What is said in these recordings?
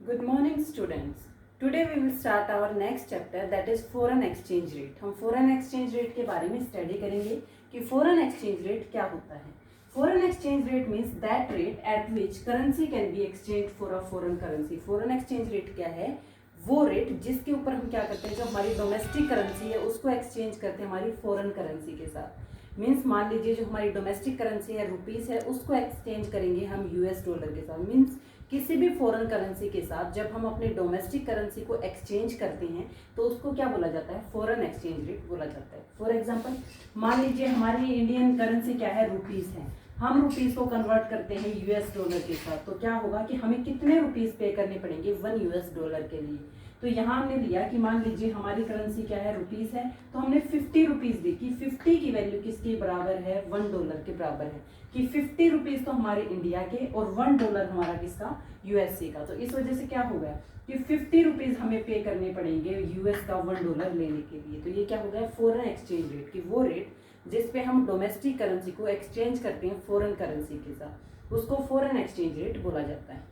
Good morning students. Today we will start our next chapter that is foreign exchange rate. हम foreign exchange rate के बारे में study करेंगे कि foreign exchange rate क्या होता है. Foreign exchange rate means that rate at which currency can be exchanged for a foreign currency. Foreign exchange rate क्या है? वो रेट जिसके ऊपर हम क्या करते हैं, जो हमारी डोमेस्टिक करेंसी है उसको एक्सचेंज करते हैं हमारी फॉरेन करेंसी के साथ. मीन्स मान लीजिए जो हमारी डोमेस्टिक करेंसी है रुपीस है उसको एक्सचेंज करेंगे हम यूएस डॉलर के साथ. मीन्स किसी भी फॉरेन करेंसी के साथ जब हम अपने डोमेस्टिक करेंसी को एक्सचेंज करते हैं तो उसको क्या बोला जाता है? फॉरेन एक्सचेंज रेट बोला जाता है. फॉर एग्जांपल मान लीजिए हमारी इंडियन करेंसी क्या है? रुपीस है. हम रुपीस को कन्वर्ट करते हैं यूएस डॉलर के साथ तो क्या होगा कि हमें कितने रुपीस पे करने पड़ेंगे? 1 यूएस डॉलर के लिए. तो यहाँ हमने लिया कि मान लीजिए हमारी करेंसी क्या है? रुपीस है. तो हमने 50 रुपीस दी कि 50 की वैल्यू किसके बराबर है? 1 डॉलर के बराबर है. कि 50 रुपीस तो हमारे इंडिया के और 1 डॉलर हमारा किसका? यूएसए का. तो इस वजह से क्या हो गया कि 50 रुपीस हमें पे करने पड़ेंगे यूएस का 1 डॉलर लेने के लिए. तो ये क्या हो गया? Foreign exchange rate. कि वो रेट जिसपे हम डोमेस्टिक करेंसी को एक्सचेंज करते हैं फॉरेन करेंसी के साथ उसको फॉरेन एक्सचेंज रेट बोला जाता है.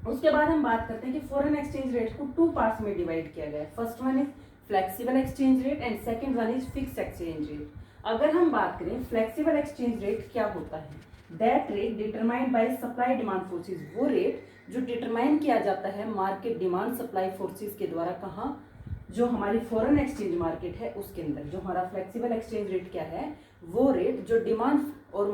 उसके बाद हम बात करते हैं कि फॉरेन एक्सचेंज रेट को 2 पार्ट्स में डिवाइड किया गया है. First one is flexible exchange rate and second one is fixed exchange rate. अगर हम बात करें फ्लेक्सिबल एक्सचेंज रेट क्या होता है? That rate determined by supply demand forces. वो रेट जो डिटरमाइन किया जाता है मार्केट डिमांड सप्लाई फोर्सेस के द्वारा. कहाँ? जो हमारी फॉरेन एक्सचेंज मार्केट है उसके अंदर. जो हमारा फ्लेक्सिबल एक्सचेंज रेट क्या है? वो रेट जो डिमांड और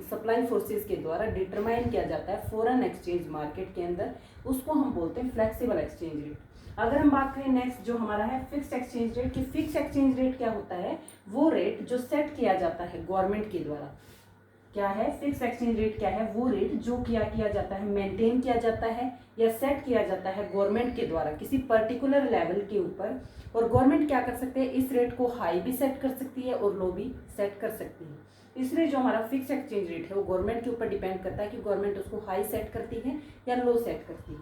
सप्लाई फोर्सेस के द्वारा डिटरमाइन किया जाता है फॉरेन एक्सचेंज मार्केट के अंदर उसको हम बोलते हैं फ्लेक्सिबल एक्सचेंज रेट. अगर हम बात करें नेक्स्ट जो हमारा है फिक्स्ड एक्सचेंज रेट. कि फिक्स्ड एक्सचेंज रेट क्या होता है? वो रेट जो सेट किया जाता है गवर्नमेंट के द्वारा. क्या है फिक्स्ड एक्सचेंज रेट? क्या है? वो रेट जो किया जाता है, मेंटेन किया जाता है या सेट किया जाता है गवर्नमेंट के द्वारा किसी पर्टिकुलर लेवल के ऊपर. और गवर्नमेंट क्या कर सकते हैं? इस रेट को हाई भी सेट कर सकती है और लो भी सेट कर सकती है. इसलिए जो हमारा फिक्स्ड एक्सचेंज रेट है वो गवर्नमेंट के ऊपर डिपेंड करता है कि गवर्नमेंट उसको हाई सेट करती है या लो सेट करती है.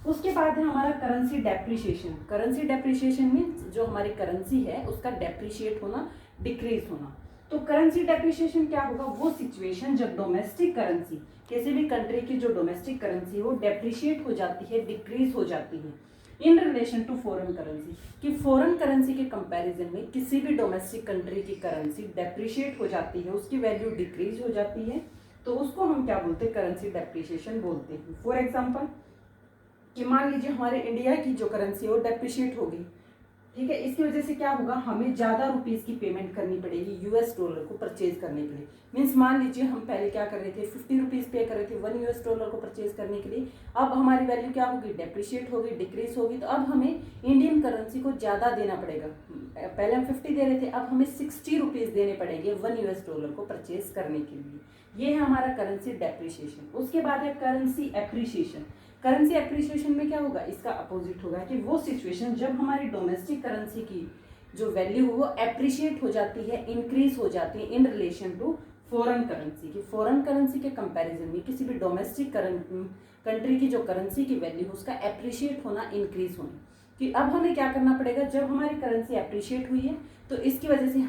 उसके बाद है हमारा currency depreciation. Currency depreciation means जो हमारी करेंसी है उसका डेप्रिशिएट होना, डिक्रीज होना. तो करेंसी डेप्रिशिएशन क्या होगा? वो सिचुएशन जब डोमेस्टिक करेंसी किसी भी कंट्री की जो डोमेस्टिक करेंसी वो डेप्रिशिएट हो जाती है, डिक्रीज हो जाती है in relation to foreign currency. कि फॉरेन करेंसी के कंपैरिजन में किसी भी डोमेस्टिक कंट्री की करेंसी डेप्रिशिएट हो जाती है, उसकी वैल्यू डिक्रीज हो जाती है तो उसको हम क्या बोलते हैं? करेंसी डेप्रिशिएशन बोलते हैं. फॉर एग्जाम्पल कि मान लीजिए हमारे इंडिया की जो करेंसी है वो डेप्रिशिएट होगी. ठीक है. इसकी वजह से क्या होगा? हमें ज़्यादा रुपीस की पेमेंट करनी पड़ेगी यूएस डॉलर को परचेज करने के लिए. मीन्स मान लीजिए हम पहले क्या कर रहे थे? 50 रुपीज़ पे कर रहे थे 1 यूएस डॉलर को परचेज करने के लिए. अब हमारी वैल्यू क्या होगी? डेप्रिशिएट होगी, डिक्रीज होगी. तो अब हमें इंडियन करेंसी को ज़्यादा देना पड़ेगा. पहले हम 50 दे रहे थे, अब हमें 60 रुपीज़ देने पड़ेंगे 1 यूएस डॉलर को परचेज करने के लिए. ये है हमारा करेंसी डेप्रिशिएशन. उसके बाद है करेंसी एप्रिशिएशन. करेंसी एप्रिशिएशन में क्या होगा? इसका अपोजिट होगा कि वो सिचुएशन जब हमारी डोमेस्टिक करेंसी की जो वैल्यू हो वो एप्रिशिएट हो जाती है, इंक्रीज हो जाती है in relation to foreign currency. की फॉरेन करेंसी के कंपैरिजन में किसी भी डोमेस्टिक कंट्री की जो करेंसी की वैल्यू है उसका एप्रिशिएट होना, इंक्रीज होना. कि अब हमें क्या करना पड़ेगा? जब हमारी करेंसी एप्रिशिएट हुई है तो इसकी वजह से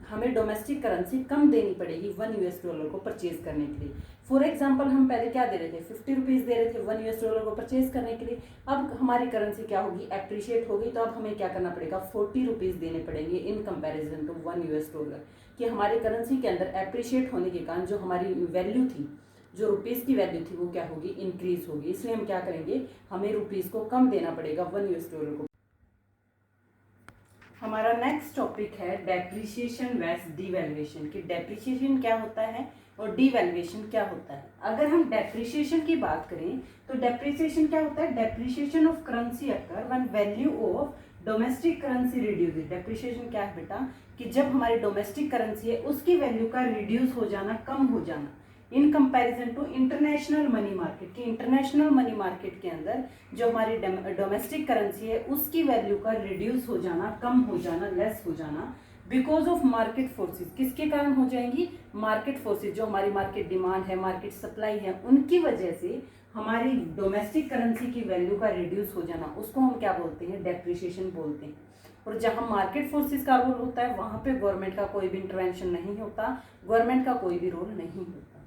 हमें डोमेस्टिक करेंसी कम देनी पड़ेगी 1 यूएस डॉलर को परचेज करने के लिए. फॉर एग्जांपल हम पहले क्या दे रहे थे? 50 रुपीज़ दे रहे थे 1 यूएस डॉलर को परचेज करने के लिए. अब हमारी करेंसी क्या होगी? एप्रिशिएट होगी. तो अब हमें क्या करना पड़ेगा? 40 रुपीज़ देने पड़ेंगे in comparison to 1 US dollar. कि हमारी करेंसी के अंदर एप्रिशिएट होने के कारण जो हमारी वैल्यू थी, जो रुपीज़ की वैल्यू थी वो क्या होगी? इंक्रीज होगी. इसलिए हम क्या करेंगे? हमें रुपीज़ को कम देना पड़ेगा 1 यूएस डॉलर को. हमारा नेक्स्ट टॉपिक है डेप्रिशिएशन वर्सेस डिवैल्यूएशन. कि डेप्रिशिएशन क्या होता है और डिवैल्यूएशन क्या होता है. अगर हम डेप्रिशिएशन की बात करें तो डेप्रिशिएशन क्या होता है? Depreciation of currency occur when value of domestic currency reduce. Depreciation क्या है बेटा? कि जब हमारी डोमेस्टिक करेंसी है उसकी वैल्यू का रिड्यूस हो जाना, कम हो जाना in comparison to international money market. की इंटरनेशनल मनी मार्केट के अंदर जो हमारी डोमेस्टिक करेंसी है उसकी वैल्यू का रिड्यूस हो जाना, कम हो जाना, लेस हो जाना बिकॉज ऑफ मार्केट फोर्सेस. किसके कारण हो जाएंगी? Market forces. जो हमारी मार्केट डिमांड है, मार्केट सप्लाई है, उनकी वजह से हमारी डोमेस्टिक करेंसी की वैल्यू का रिड्यूस हो जाना उसको हम क्या बोलते हैं? डेप्रिशिएशन बोलते हैं. और जहाँ मार्केट फोर्सेस का रोल होता है वहाँ पे गवर्नमेंट का कोई भी इंटरवेंशन नहीं होता, गवर्नमेंट का कोई भी रोल नहीं होता.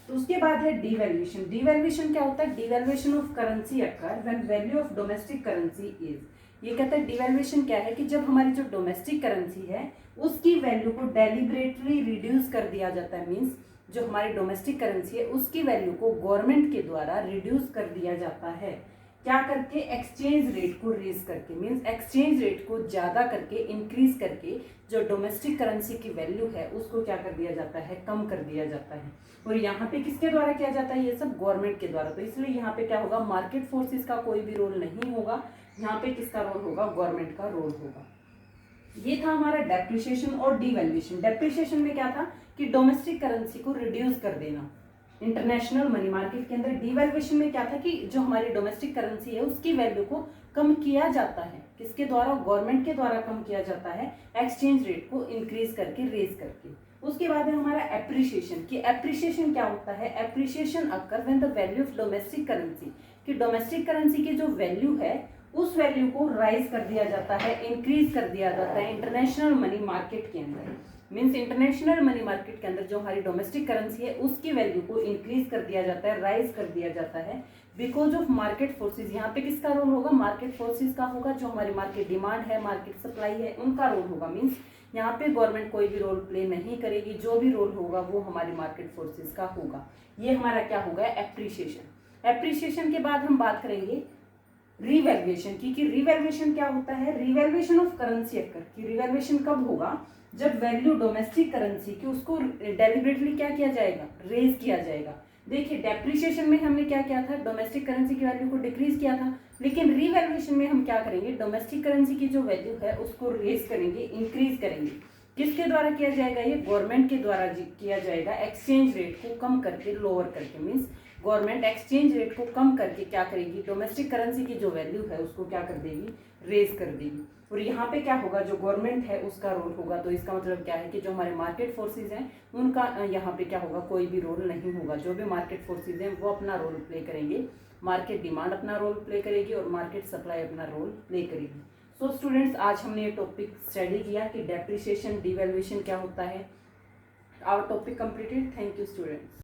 तो उसके बाद है डिवैल्यूएशन। डिवैल्यूएशन क्या होता है? Devaluation of currency occur when value of domestic currency is. ये कहता है डिवैल्यूएशन क्या है कि जब हमारी जो डोमेस्टिक करेंसी है उसकी वैल्यू को डेलिबरेटली रिड्यूस कर दिया जाता है। मीन्स जो हमारी डोमेस्टिक करेंसी है उसकी वैल्यू को गवर्नमेंट के द्वारा रिड्यूस कर दिया जाता है। क्या करके? एक्सचेंज रेट को रेज करके। मीन्स एक्सचेंज रेट को ज़्यादा करके, इंक्रीज करके जो डोमेस्टिक करेंसी की वैल्यू है उसको क्या कर दिया जाता है? कम कर दिया जाता है। और यहाँ पे किसके द्वारा किया जाता है? ये सब गवर्नमेंट के द्वारा। तो इसलिए यहाँ पे क्या होगा? मार्केट फोर्सेस का कोई भी रोल नहीं होगा, यहाँ पे किसका रोल होगा? गवर्नमेंट का रोल होगा। ये था हमारा डेप्रिसिएशन और डिवैल्यूएशन। डेप्रिसिएशन में क्या था कि डोमेस्टिक करेंसी को रिड्यूस कर देना इंटरनेशनल मनी मार्केट के अंदर। डिवैल्यूएशन में क्या था कि जो हमारी डोमेस्टिक करेंसी है उसकी वैल्यू को कम किया जाता है। किसके द्वारा? गवर्नमेंट के द्वारा कम किया जाता है, एक्सचेंज रेट को इंक्रीज करके, रेज करके। उसके बाद है हमारा एप्रिसिएशन। कि एप्रिसिएशन क्या होता है? Appreciation occur when the value of domestic currency, कि डोमेस्टिक करेंसी की जो वैल्यू है उस वैल्यू को राइज कर दिया जाता है, इंक्रीज कर दिया जाता है इंटरनेशनल मनी मार्केट के अंदर। मीन्स इंटरनेशनल मनी मार्केट के अंदर जो हमारी डोमेस्टिक करेंसी है उसकी वैल्यू को इंक्रीज कर दिया जाता है, राइज कर दिया जाता है बिकॉज ऑफ मार्केट फोर्सेज। यहाँ पे किसका रोल होगा? मार्केट फोर्सेज का होगा। जो हमारी मार्केट डिमांड है, मार्केट सप्लाई है, उनका रोल होगा। मीन्स यहाँ पे गवर्नमेंट कोई भी रोल प्ले नहीं करेगी, जो भी रोल होगा वो हमारी मार्केट फोर्सेज का होगा। ये हमारा क्या होगा? एप्रिसिएशन। एप्रिसिएशन के बाद हम बात करेंगे रिवैल्यूएशन की। कि रिवैल्यूएशन क्या होता है? रिवैल्यूएशन ऑफ करेंसी अकर। कि रिवैल्यूएशन कब होगा? जब वैल्यू डोमेस्टिक करेंसी की उसको डेलिबरेटली क्या किया जाएगा? रेज किया जाएगा। देखिए डेप्रिसिएशन में हमने क्या किया था? डोमेस्टिक करेंसी की वैल्यू को डिक्रीज किया था। लेकिन रिवैल्यूएशन में हम क्या करेंगे? डोमेस्टिक करेंसी की जो वैल्यू है उसको रेज करेंगे, इंक्रीज करेंगे। किसके द्वारा किया जाएगा? ये गवर्नमेंट के द्वारा किया जाएगा। एक्सचेंज रेट को कम करके, लोअर करके। मीन्स गवर्नमेंट एक्सचेंज रेट को कम करके क्या करेगी? डोमेस्टिक करेंसी की जो वैल्यू है उसको क्या कर देगी? रेज कर देगी। और यहाँ पे क्या होगा? जो गवर्नमेंट है उसका रोल होगा। तो इसका मतलब क्या है कि जो हमारे मार्केट फोर्सेज हैं उनका यहाँ पे क्या होगा? कोई भी रोल नहीं होगा। जो भी मार्केट फोर्सेज हैं वो अपना रोल प्ले करेंगे, मार्केट डिमांड अपना रोल प्ले करेगी और मार्केट सप्लाई अपना रोल प्ले करेगी। सो स्टूडेंट्स, आज हमने ये टॉपिक स्टडी किया कि डेप्रिसिएशन, डिवैल्यूएशन क्या होता है। Our topic completed. Thank you students.